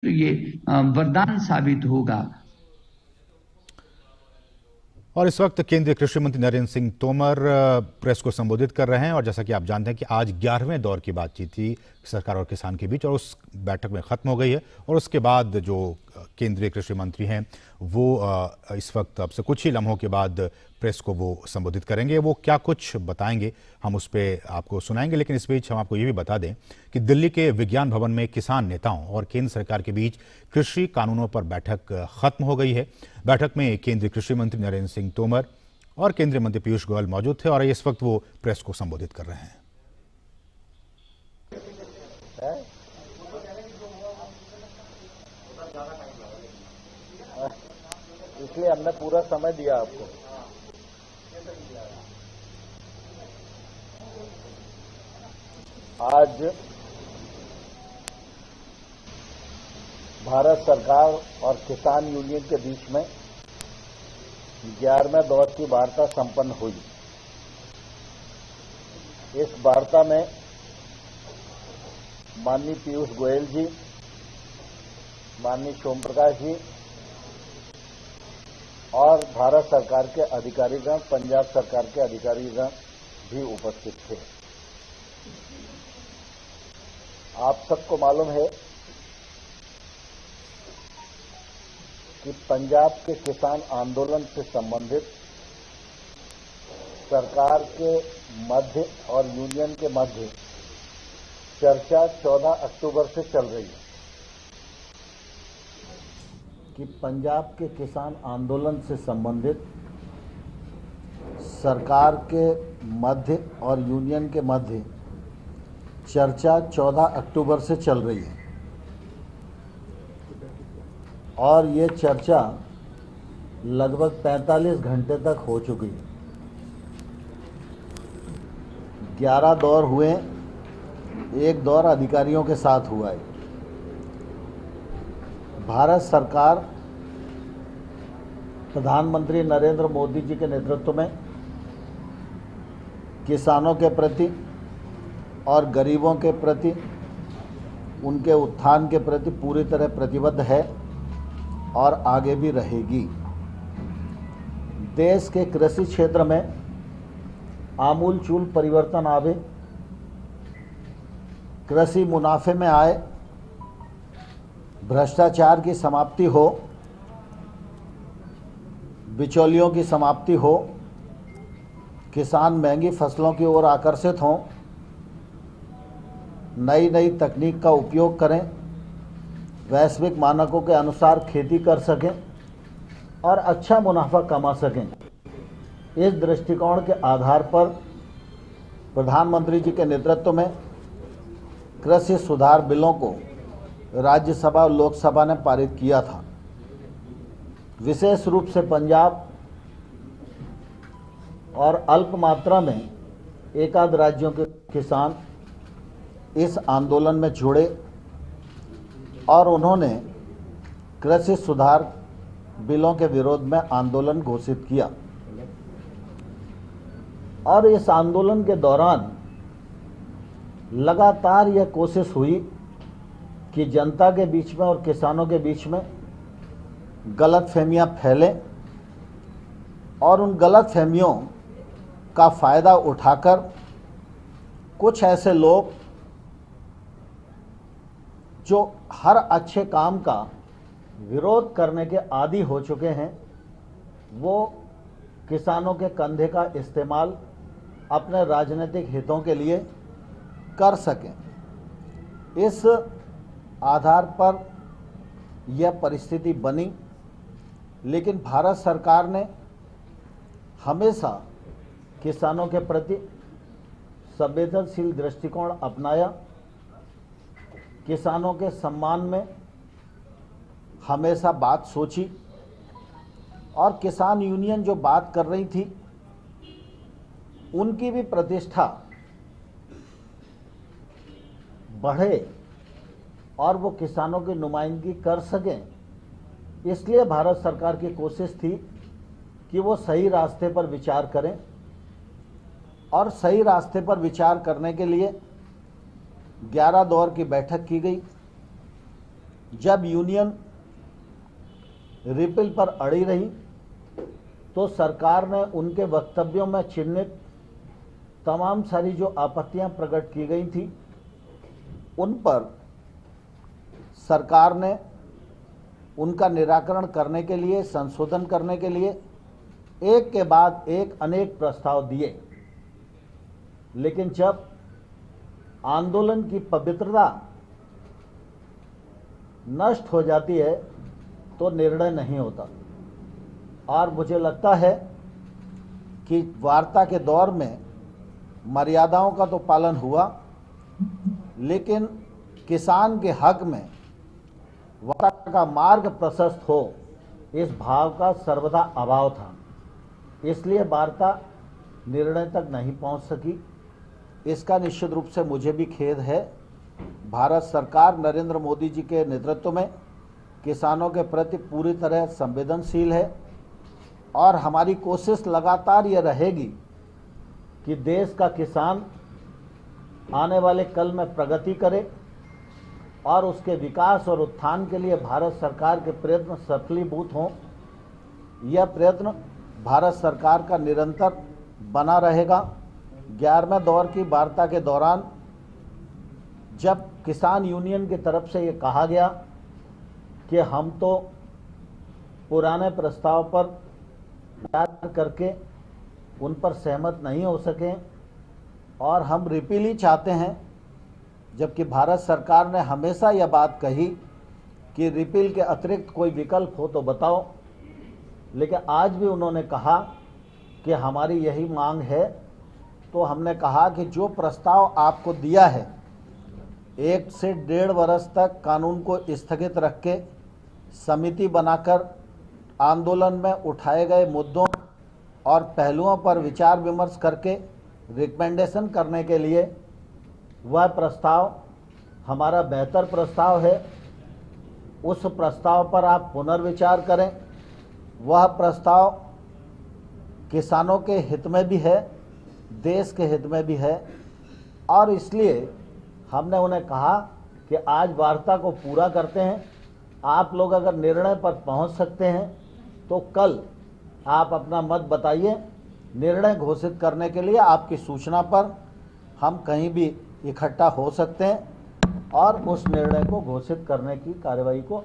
तो ये वरदान साबित होगा। और इस वक्त केंद्रीय कृषि मंत्री नरेंद्र सिंह तोमर प्रेस को संबोधित कर रहे हैं। और जैसा कि आप जानते हैं कि आज 11वें दौर की बातचीत थी सरकार और किसान के बीच, और उस बैठक में ख़त्म हो गई है। और उसके बाद जो केंद्रीय कृषि मंत्री हैं वो इस वक्त अब से कुछ ही लम्हों के बाद प्रेस को वो संबोधित करेंगे। वो क्या कुछ बताएंगे हम उस पर आपको सुनाएंगे, लेकिन इस बीच हम आपको ये भी बता दें कि दिल्ली के विज्ञान भवन में किसान नेताओं और केंद्र सरकार के बीच कृषि कानूनों पर बैठक खत्म हो गई है। बैठक में केंद्रीय कृषि मंत्री नरेंद्र सिंह तोमर और केंद्रीय मंत्री पीयूष गोयल मौजूद थे और इस वक्त वो प्रेस को संबोधित कर रहे हैं। इसलिए हमने पूरा समय दिया आपको। आज भारत सरकार और किसान यूनियन के बीच में 11वें दौर की वार्ता संपन्न हुई। इस वार्ता में माननीय पीयूष गोयल जी, माननीय सोम प्रकाश जी और भारत सरकार के अधिकारीगण, पंजाब सरकार के अधिकारीगण भी उपस्थित थे। आप सबको मालूम है कि पंजाब के किसान आंदोलन से संबंधित सरकार के मध्य और यूनियन के मध्य चर्चा 14 अक्टूबर से चल रही है कि पंजाब के किसान आंदोलन से संबंधित सरकार के मध्य और यूनियन के मध्य चर्चा 14 अक्टूबर से चल रही है और ये चर्चा लगभग 45 घंटे तक हो चुकी है। 11 दौर हुए, एक दौर अधिकारियों के साथ हुआ है। भारत सरकार प्रधानमंत्री नरेंद्र मोदी जी के नेतृत्व में किसानों के प्रति और गरीबों के प्रति, उनके उत्थान के प्रति पूरी तरह प्रतिबद्ध है और आगे भी रहेगी। देश के कृषि क्षेत्र में आमूलचूल परिवर्तन आवे, कृषि मुनाफे में आए, भ्रष्टाचार की समाप्ति हो, बिचौलियों की समाप्ति हो, किसान महंगी फसलों की ओर आकर्षित हों, नई नई तकनीक का उपयोग करें, वैश्विक मानकों के अनुसार खेती कर सकें और अच्छा मुनाफा कमा सकें। इस दृष्टिकोण के आधार पर प्रधानमंत्री जी के नेतृत्व में कृषि सुधार बिलों को राज्यसभा और लोकसभा ने पारित किया था। विशेष रूप से पंजाब और अल्प मात्रा में एकाध राज्यों के किसान इस आंदोलन में जुड़े और उन्होंने कृषि सुधार बिलों के विरोध में आंदोलन घोषित किया। और इस आंदोलन के दौरान लगातार यह कोशिश हुई कि जनता के बीच में और किसानों के बीच में गलतफहमियां फैलें और उन गलतफहमियों का फ़ायदा उठाकर कुछ ऐसे लोग जो हर अच्छे काम का विरोध करने के आदी हो चुके हैं, वो किसानों के कंधे का इस्तेमाल अपने राजनीतिक हितों के लिए कर सकें। इस आधार पर यह परिस्थिति बनी, लेकिन भारत सरकार ने हमेशा किसानों के प्रति संवेदनशील दृष्टिकोण अपनाया। किसानों के सम्मान में हमेशा बात सोची और किसान यूनियन जो बात कर रही थी उनकी भी प्रतिष्ठा बढ़े और वो किसानों की नुमाइंदगी कर सकें, इसलिए भारत सरकार की कोशिश थी कि वो सही रास्ते पर विचार करें। और सही रास्ते पर विचार करने के लिए 11 दौर की बैठक की गई जब यूनियन रिपील पर अड़ी रही तो सरकार ने उनके वक्तव्यों में चिन्हित तमाम सारी जो आपत्तियां प्रकट की गई थी उन पर सरकार ने उनका निराकरण करने के लिए, संशोधन करने के लिए एक के बाद एक अनेक प्रस्ताव दिए। लेकिन जब आंदोलन की पवित्रता नष्ट हो जाती है तो निर्णय नहीं होता। और मुझे लगता है कि वार्ता के दौर में मर्यादाओं का तो पालन हुआ, लेकिन किसान के हक में वार्ता का मार्ग प्रशस्त हो, इस भाव का सर्वदा अभाव था। इसलिए वार्ता निर्णय तक नहीं पहुंच सकी। इसका निश्चित रूप से मुझे भी खेद है। भारत सरकार नरेंद्र मोदी जी के नेतृत्व में किसानों के प्रति पूरी तरह संवेदनशील है और हमारी कोशिश लगातार ये रहेगी कि देश का किसान आने वाले कल में प्रगति करे और उसके विकास और उत्थान के लिए भारत सरकार के प्रयत्न सफलीभूत हों। यह प्रयत्न भारत सरकार का निरंतर बना रहेगा। 11वें दौर की वार्ता के दौरान जब किसान यूनियन की तरफ से ये कहा गया कि हम तो पुराने प्रस्ताव पर विचार करके उन पर सहमत नहीं हो सके और हम रिपील ही चाहते हैं, जबकि भारत सरकार ने हमेशा यह बात कही कि रिपील के अतिरिक्त कोई विकल्प हो तो बताओ, लेकिन आज भी उन्होंने कहा कि हमारी यही मांग है। तो हमने कहा कि जो प्रस्ताव आपको दिया है 1 से 1.5 वर्ष तक कानून को स्थगित रख के समिति बनाकर आंदोलन में उठाए गए मुद्दों और पहलुओं पर विचार विमर्श करके रिकमेंडेशन करने के लिए वह प्रस्ताव हमारा बेहतर प्रस्ताव है। उस प्रस्ताव पर आप पुनर्विचार करें। वह प्रस्ताव किसानों के हित में भी है, देश के हित में भी है और इसलिए हमने उन्हें कहा कि आज वार्ता को पूरा करते हैं। आप लोग अगर निर्णय पर पहुंच सकते हैं तो कल आप अपना मत बताइए। निर्णय घोषित करने के लिए आपकी सूचना पर हम कहीं भी इकट्ठा हो सकते हैं और उस निर्णय को घोषित करने की कार्रवाई को